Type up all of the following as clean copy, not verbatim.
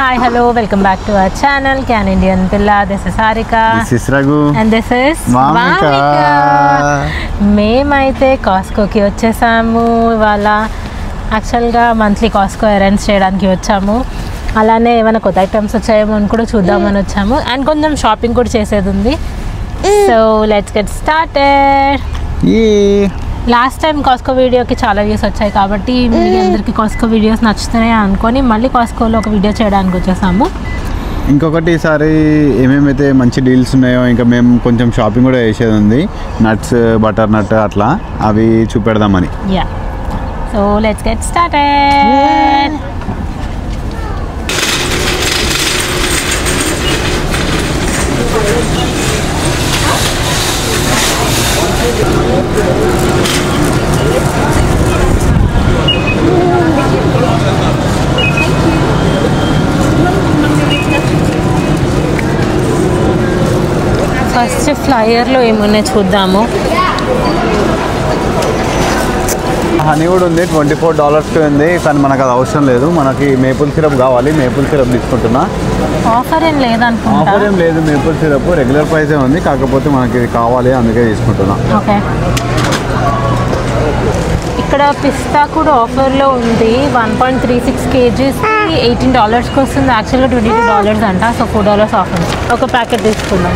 Hi, hello, welcome back to our channel, Can Indian Pilla. This is Harika. This is Raghu. And this is Vamika. మేమైతే కాస్కోకి వచ్చేసాము. ఇవాళ యాక్చువల్గా monthly కాస్కో ఎరెండ్స్ చేయడానికి వచ్చాము. అలానే ఏమైనా కొత్త ఐటమ్స్ వచ్చాయేమో అని కూడా చూద్దామని వచ్చాము. అండ్ కొంచెం షాపింగ్ కూడా చేసేది ఉంది. So let's get started. Last time Costco వీడియోకి చాలా వ్యూస్ వచ్చాయి కాబట్టి మీ అందరికీ కాస్కో వీడియోస్ నచ్చుతున్నాయి అనుకొని మళ్ళీ కాస్కోలో ఒక వీడియో చేయడానికి వచ్చేసాము. ఇంకొకటి ఈసారి ఏమేమైతే మంచి డీల్స్ ఉన్నాయో ఇంకా మేము కొంచెం షాపింగ్ కూడా చేసేది ఉంది. నట్స్, బటర్ నట్ అట్లా అవి చూపెడదామని. Yeah, so let's get started. First ఫ్లైయర్లో ఏమున్నాయి చూద్దాము. హనీ కూడా ఉంది, $24 ఉంది. కానీ మనకు అది అవసరం లేదు. మనకి మేపుల్ సిరప్ కావాలి. మేపుల్ సిరప్ తీసుకుంటున్నా. ఆఫర్ ఏం లేదనుకుంటా. ఆఫర్ ఏం లేదు. మేపుల్ సిరప్ రెగ్యులర్ ప్రైసే ఉంది, కాకపోతే మనకి ఇది కావాలి అందుకే తీసుకుంటున్నా. ఓకే, ఇక్కడ పిస్తా కూడా ఆఫర్లో ఉంది. 1.36 kgs $18కి వస్తుంది. యాక్చువల్గా $22 అంట. సో $4 ఆఫ్ ఉంది. ఒక ప్యాకెట్ తీసుకుందాం.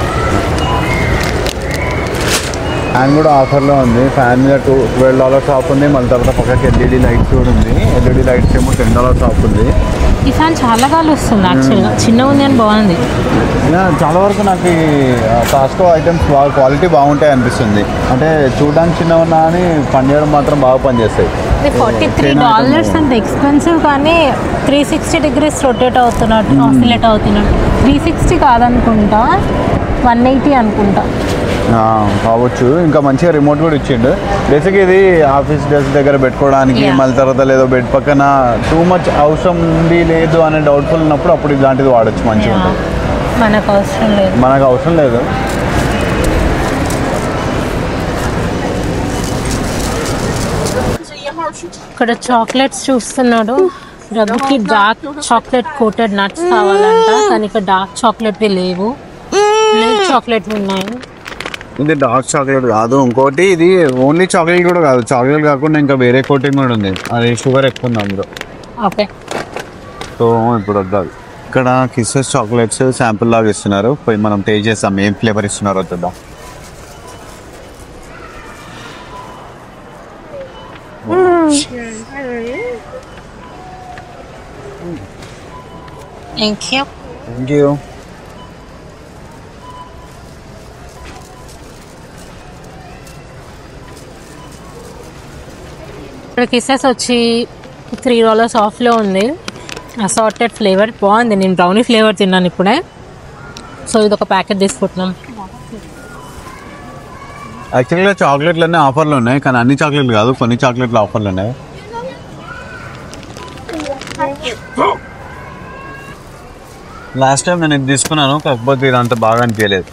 ఫ్యాన్ కూడా ఆఫర్లో ఉంది. ఫ్యాన్ మీద $12 ఆఫ్ ఉంది. మళ్ళీ తర్వాత పక్కకి ఎల్ఈడి లైట్స్ కూడా ఉంది. ఎల్ఈడి లైట్స్ ఏమో $10 ఆఫ్ ఉంది. ఈ ఫ్యాన్ చాలా గాలి వస్తుంది. యాక్చువల్గా చిన్నగా ఉంది అని బాగుంది. చాలా వరకు నాకు కాస్కో ఐటమ్స్ బాగా క్వాలిటీ బాగుంటాయి అనిపిస్తుంది. అంటే చూడడానికి చిన్న ఉన్నా అని పనిచేయడం మాత్రం బాగా పనిచేస్తాయి. $43 అంత ఎక్స్పెన్సివ్, కానీ 360 degrees రొటేట్ అవుతున్నట్టు, ఆసిలేట్ అవుతున్నట్టు. 360 కాదనుకుంటా, 180 అనుకుంటా కావచ్చు. ఇంకా మంచిగా రిమోట్ కూడా ఇచ్చిండు. బేసిక్గా ఇది ఆఫీస్ డెస్క్ దగ్గర పెట్టుకోవడానికి, మళ్ళీ తర్వాత లేదో బెడ్ పక్కన టూ మచ్ అవసరం ఉంది లేదు అనే డౌట్ఫుల్ ఉన్నప్పుడు అప్పుడు ఇలాంటిది వాడచ్చు. మంచిగా ఉంటుంది. మనకు అవసరం లేదు. మనకు అవసరం లేదు. ఇక్కడ చాక్లెట్స్ చూస్తున్నాడు. రఘుకి డార్క్ చాక్లెట్ కోటెడ్ నట్స్ కావాలంట, కానీ ఇక్కడ డార్క్ చాక్లెట్ లేవు. మిల్క్ చాక్లెట్ ఉన్నాయి. ఇది డార్క్ చాక్లెట్ కాదు. ఇంకోటి ఇది ఓన్లీ చాక్లెట్ కూడా కాదు. చాక్లెట్ కాకుండా ఇంకా వేరే కోటింగ్ కూడా ఉంది. అది షుగర్ ఎక్కువ ఉంది అందులో. ఓకే, సో ఇప్పుడు వద్దాది. ఇక్కడ కిస్సెస్ చాక్లెట్స్ శాంపుల్ లాగా ఇస్తున్నారు. పోయి మనం టేస్ట్ చేస్తాం ఏం ఫ్లేవర్ ఇస్తున్నారో వద్దా. Thank you. Thank you. ఇక్కడ కిసెస్ వచ్చి $3 ఆఫ్లో ఉంది. అసార్టెడ్ ఫ్లేవర్ బాగుంది. నేను బ్రౌనీ ఫ్లేవర్ తిన్నాను ఇప్పుడే. సో ఇది ఒక ప్యాకెట్ తీసుకుంటున్నాం. యాక్చువల్గా చాక్లెట్లు అన్నీ ఆఫర్లు ఉన్నాయి, కానీ అన్ని చాక్లెట్లు కాదు, కొన్ని చాక్లెట్లు ఆఫర్లు ఉన్నాయి. లాస్ట్ టైం నేను ఇది తీసుకున్నాను, కాకపోతే ఇది అంత బాగా అనిపించలేదు.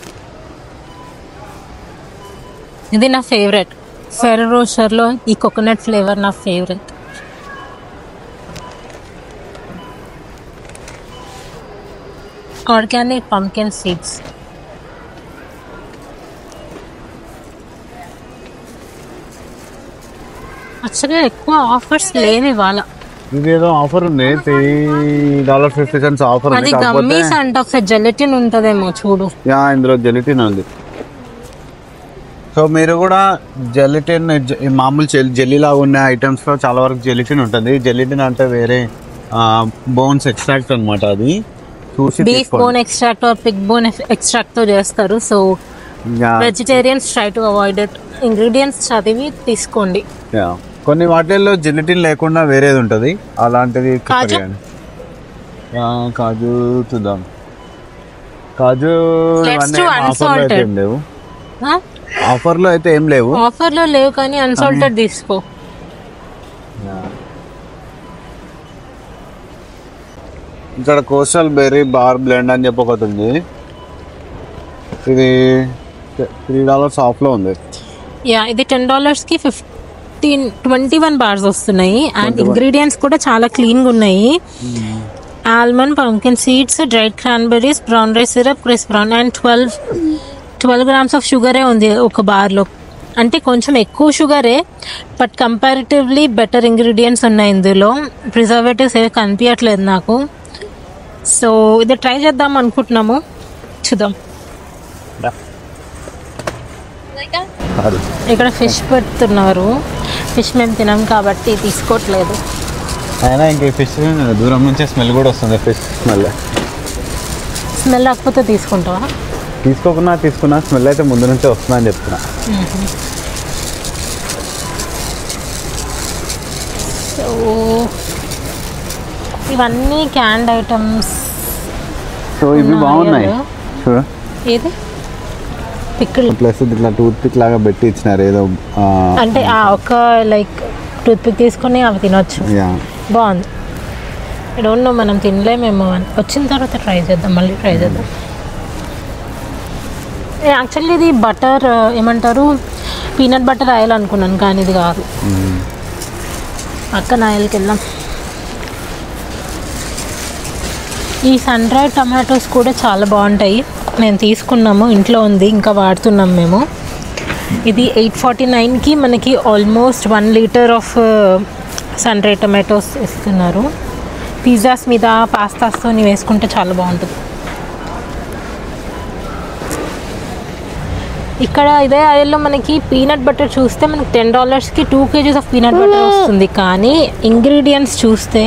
ఇది నా ఫేవరెట్. ఫెర్రో రోషర్లో ఈ కోకోనట్ ఫ్లేవర్ నా ఫేవరెట్. Organic pumpkin seeds. యాక్చువల్గా ఎక్కువ ఆఫర్స్ లేని ఇవాళ. ఇదేదో ఆఫర్ ఉంది, $3.50 ఆఫర్ అది గమ్మీస్ అంట. ఒకసారి జెలటిన్ ఉంటుందేమో చూడు. ఇందులో జెలటిన్ ఉంది. సో మీరు కూడా జెలటిన్, మామూలు జెల్లీ లాగా ఉన్న ఐటమ్స్లో చాలా వరకు జెలటిన్ ఉంటుంది. జెలటిన్ అంటే వేరే బోన్స్ ఎక్స్ట్రాక్ట్ అనమాట. అది beef bone extract or pig bone extract తో చేస్తారు. So vegetarians try to avoid it. Ingredients చదివి తీసుకోండి. కొన్ని వాటిల్లో జెలటిన్ లేకుండా వేరేది ఉంటుంది, అలాంటిది. కాజు చూద్దాం. కాజు లేవు. ఆఫర్లో అయితే ఏం లేవు. ఆఫర్లో లేవు, కానీ అన్సాల్టెడ్ తీసుకో. ఇక్కడ కోస్టల్ బెర్రీ బార్ బ్లెండ్ అని చెప్పి ఒకటి ఉంది. ఇది $3 ఆఫ్లో ఉంది. ఇది $10కి 21 బార్స్ వస్తున్నాయి. అండ్ ఇంగ్రీడియంట్స్ కూడా చాలా క్లీన్గా ఉన్నాయి. Almond, pumpkin seeds, dried cranberries, brown rice syrup, crisp brown and 12 grams of షుగరే ఉంది ఒక బార్లో. అంటే కొంచెం ఎక్కువ షుగరే, బట్ కంపారిటివ్లీ బెటర్ ఇంగ్రీడియంట్స్ ఉన్నాయి ఇందులో. ప్రిజర్వేటివ్స్ ఏవి కనిపించట్లేదు నాకు. సో ఇది ట్రై చేద్దాం అనుకుంటున్నాము, చూద్దాం. ఇక్కడ ఫిష్ పెడుతున్నారు. ఫిష్ మేము తినాం కాబట్టి తీసుకోవట్లేదు. అయినా ఇంక ఫిష్ దూరం నుంచే స్మెల్ కూడా వస్తుంది. ఫిష్ స్మెల్ రాకపోతే తీసుకుంటావా? తీసుకున్నా స్మెల్ అయితే ముందు నుంచే వస్తుందా అని చెప్తున్నా. సో ఇవన్నీ క్యాండ్ ఐటమ్స్. సో ఇవి బాగున్నాయి. ఏది పికిల్ ప్లస్ ఇట్లా టూత్ పిక్ లాగా పెట్టి ఇచ్చినారు ఏదో. అంటే ఒక లైక్ టూత్ పిక్ తీసుకొని అవి తినొచ్చు. బాగుంది. ఐ డోంట్ నో, మనం తినలేమేమో అని. వచ్చిన తర్వాత ట్రై చేద్దాం, మళ్ళీ ట్రై చేద్దాం. యాక్చువల్లీ ఇది బటర్ ఏమంటారు, పీనట్ బటర్ ఆయిల్ అనుకున్నాను, కానీ ఇది కాదు. పక్కన ఆయిల్కి వెళ్దాం. ఈ సన్ డ్రైడ్ టమాటోస్ కూడా చాలా బాగుంటాయి. మేము తీసుకున్నాము, ఇంట్లో ఉంది, ఇంకా వాడుతున్నాం మేము. ఇది 849కి మనకి almost 1 litre of sun dried tomatoes ఇస్తున్నారు. పిజ్జాస్ మీద పాస్తాస్తో వేసుకుంటే చాలా బాగుంటుంది. ఇక్కడ ఇదే ఆయిల్లో మనకి పీనట్ బటర్ చూస్తే మనకి $10కి 2 kgs ఆఫ్ పీనట్ బటర్ వస్తుంది. కానీ ఇంగ్రీడియంట్స్ చూస్తే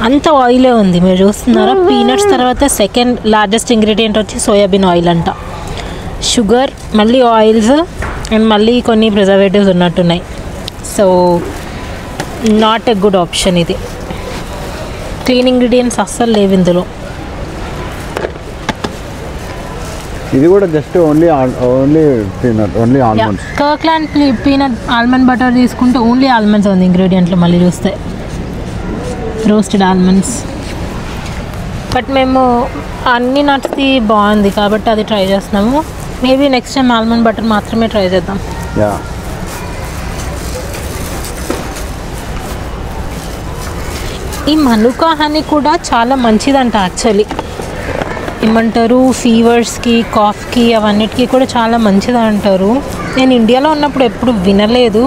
అంత ఆయిలే ఉంది. మీరు చూస్తున్నారా, పీనట్స్ తర్వాత సెకండ్ లార్జెస్ట్ ఇంగ్రీడియంట్ వచ్చి సోయాబీన్ ఆయిల్ అంట. షుగర్, మళ్ళీ ఆయిల్స్ అండ్ మళ్ళీ కొన్ని ప్రిజర్వేటివ్స్ ఉన్నట్టున్నాయి. So not a good option ఇది. క్లీన్ ఇంగ్రీడియంట్స్ అస్సలు లేవు ఇందులో. ఇది కూడా just only peanut, only almonds. Kirkland peanut almond butter తీసుకుంటే ఓన్లీ ఆల్మండ్స్ ఉంది ఇంగ్రీడియంట్లో. మళ్ళీ చూస్తే రోస్టెడ్ ఆల్మండ్స్. బట్ మేము అన్ని నట్స్ది బాగుంది కాబట్టి అది ట్రై చేస్తున్నాము. Maybe next time almond butter మాత్రమే ట్రై చేద్దాం. ఈ మనుకా హనీ కూడా చాలా మంచిదంట యాక్చువల్లీ. ఏమంటారు, ఫీవర్స్కి, కాఫ్కి అవన్నిటికీ కూడా చాలా మంచిది అంటారు. నేను ఇండియాలో ఉన్నప్పుడు ఎప్పుడు వినలేదు,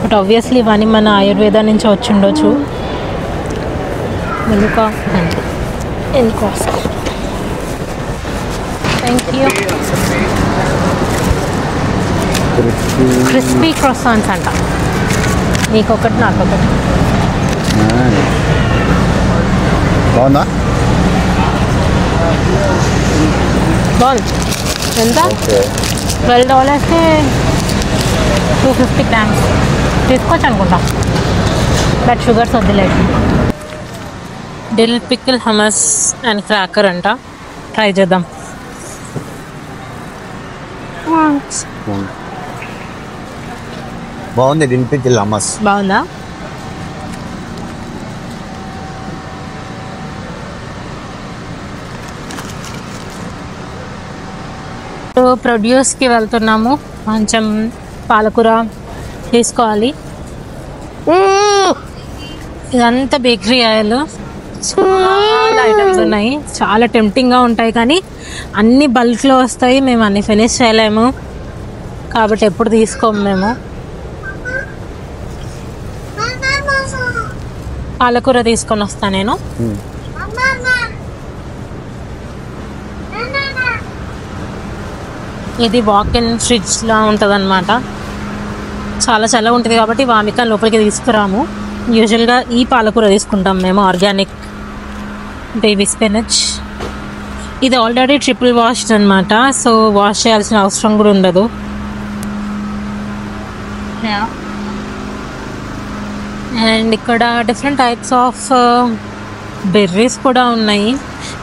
బట్ ఆబ్వియస్లీ ఇవన్నీ మన ఆయుర్వేద నుంచి వచ్చి ఉండొచ్చు. Manuka honey in Costco. Thank you. Crispy croissants అంట. నీకొకటి నాకొకటి. బాగుందా? బాగుంది. ఎంత? $12కి 250 grams తీసుకోవచ్చు అనుకుంటా. బట్ షుగర్స్ వద్దులేదు. Dill pickle hummus and cracker అంట. ట్రై చేద్దాం. బాగుంది. డిల్ పికిల్ హమస్ బాగుందా? ప్రొడ్యూస్కి వెళ్తున్నాము. కొంచెం పాలకూర తీసుకోవాలి. ఇదంతా బేకరీ ఆయిల్. చాలా ఐటమ్స్ ఉన్నాయి, చాలా టెంప్టింగ్గా ఉంటాయి, కానీ అన్ని బల్క్లో వస్తాయి. మేము అన్ని ఫినిష్ చేయలేము కాబట్టి ఎప్పుడు తీసుకోము మేము. పాలకూర తీసుకొని వస్తాను నేను. ఇది వాక్-ఇన్ ఫ్రిడ్జ్లా ఉంటుంది అనమాట. చాలా చల్లగా ఉంటుంది కాబట్టి వామిక లోపలికి తీసుకురాము. యూజువల్గా ఈ పాలకూర తీసుకుంటాం మేము, ఆర్గానిక్ బేబీ స్పినచ్. ఇది ఆల్రెడీ ట్రిపుల్ వాష్డ్ అనమాట, సో వాష్ చేయాల్సిన అవసరం కూడా ఉండదు. అండ్ ఇక్కడ డిఫరెంట్ టైప్స్ ఆఫ్ బెర్రీస్ కూడా ఉన్నాయి.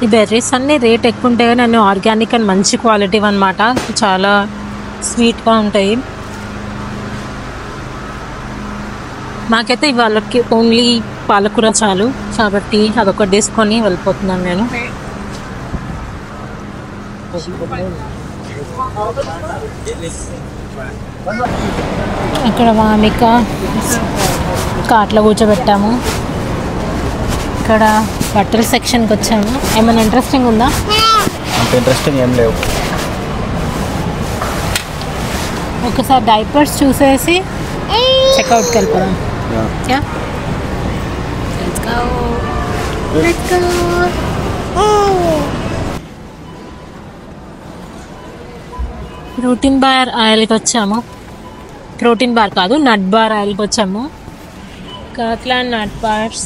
ఈ బెర్రీస్ అన్నీ రేట్ ఎక్కువ ఉంటాయి, కానీ అన్నీ ఆర్గానిక్ అండ్ మంచి క్వాలిటీ అనమాట. చాలా స్వీట్గా ఉంటాయి. మాకైతే ఇవాళకి ఓన్లీ పాలకూర చాలు కాబట్టి అదొకటి తీసుకొని వెళ్ళిపోతున్నాను నేను. ఇక్కడ వామిక కార్ట్లో కూర్చోబెట్టాము. ఇక్కడ బట్టల సెక్షన్కి వచ్చాము. ఏమైనా ఇంట్రెస్టింగ్ ఉందా? అంత ఇంట్రెస్టింగ్ ఏం లేవు. ఒకసారి డైపర్స్ చూసేసి చెక్అవుట్కి వెళ్ళిపోదాం. ప్రోటీన్ బార్ ఆయిల్కి వచ్చాము. ప్రోటీన్ బార్ కాదు, నట్ బార్ ఆయిల్కి వచ్చాము. కర్క్లాండ్ నట్ బార్స్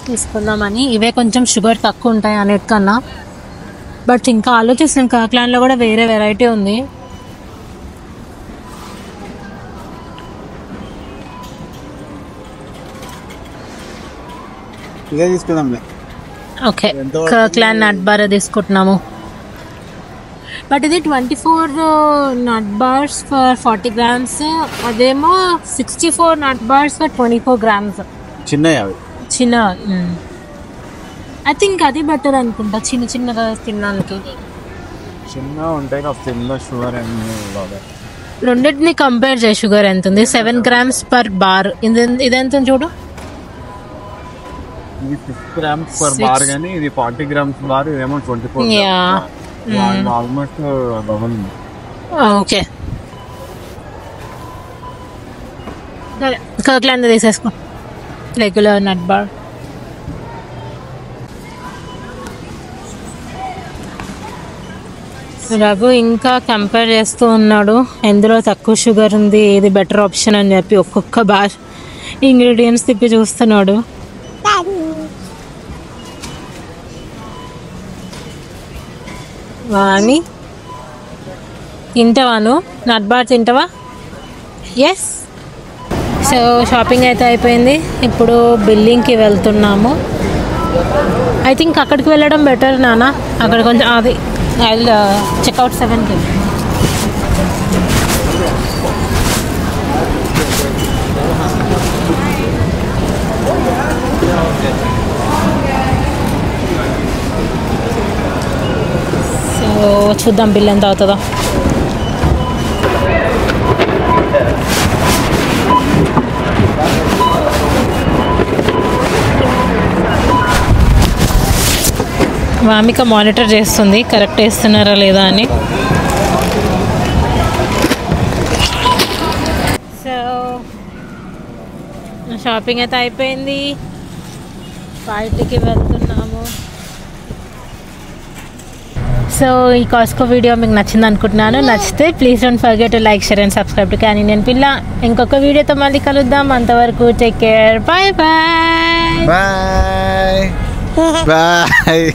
తీసుకుందామని. ఇవే కొంచెం షుగర్ తక్కువ ఉంటాయి అన్నిటికన్నా. బట్ ఇంకా ఆలోచిస్తున్నాం, కర్క్లాండ్లో కూడా వేరే వెరైటీ ఉంది. ఇదే తీసుకుందాంలే. ఓకే, కర్క్లాండ్ నట్ బార్ తీసుకుంటున్నాము. బట్ ఇది 24 నట్ బార్స్ ఫర్ 40 grams. అదేమో 64 నట్ బార్స్ ఫర్ 24 grams. చిన్నవి అవి. చిన్న ఐ థింక్ అది బెటర్ అనుకుంటా, చిన్న చిన్నగా తినడానికి. చిన్నగా ఉంటాయి కదా, షుగర్ రెండింటిని కంపేర్ చేయి. షుగర్ ఎంత ఉంది? 7 grams పర్ బార్. ఇదెంత చూడు. ఇది 6 grams పర్ బార్, కానీ ఇది 40 grams బార్, ఇదేమో 24. Almost double. ఓకే, కర్క్లాండ్ తీసేసుకో, రెగ్యులర్ నట్ బార్. రఘు ఇంకా కంపేర్ చేస్తూ ఉన్నాడు, ఎందులో తక్కువ షుగర్ ఉంది, ఏది బెటర్ ఆప్షన్ అని చెప్పి ఒక్కొక్క బార్ ఇంగ్రీడియంట్స్ తిప్పి చూస్తున్నాడు. వాణి, తింటావాను? నట్ బార్ తింటావా? ఎస్. సో షాపింగ్ అయితే అయిపోయింది. ఇప్పుడు బిల్లింగ్కి వెళ్తున్నాము. ఐ థింక్ అక్కడికి వెళ్ళడం బెటర్ నాన్న. అక్కడ కొంచెం అది ఐ విల్ చెక్అవుట్ 7కి. సో చూద్దాం బిల్ ఎంత అవుతుందో. వామిక మానిటర్ చేస్తుంది కరెక్ట్ వేస్తున్నారా లేదా అని. సో షాపింగ్ అయితే అయిపోయింది, పార్టీకి వెళ్తున్నాము. సో ఈ కాస్కో వీడియో మీకు నచ్చింది అనుకుంటున్నాను. నచ్చితే please don't forget to like, share and subscribe to Canadian Pilla. ఇంకొక వీడియోతో మళ్ళీ కలుద్దాం. అంతవరకు take care. Bye bye. Bye bye.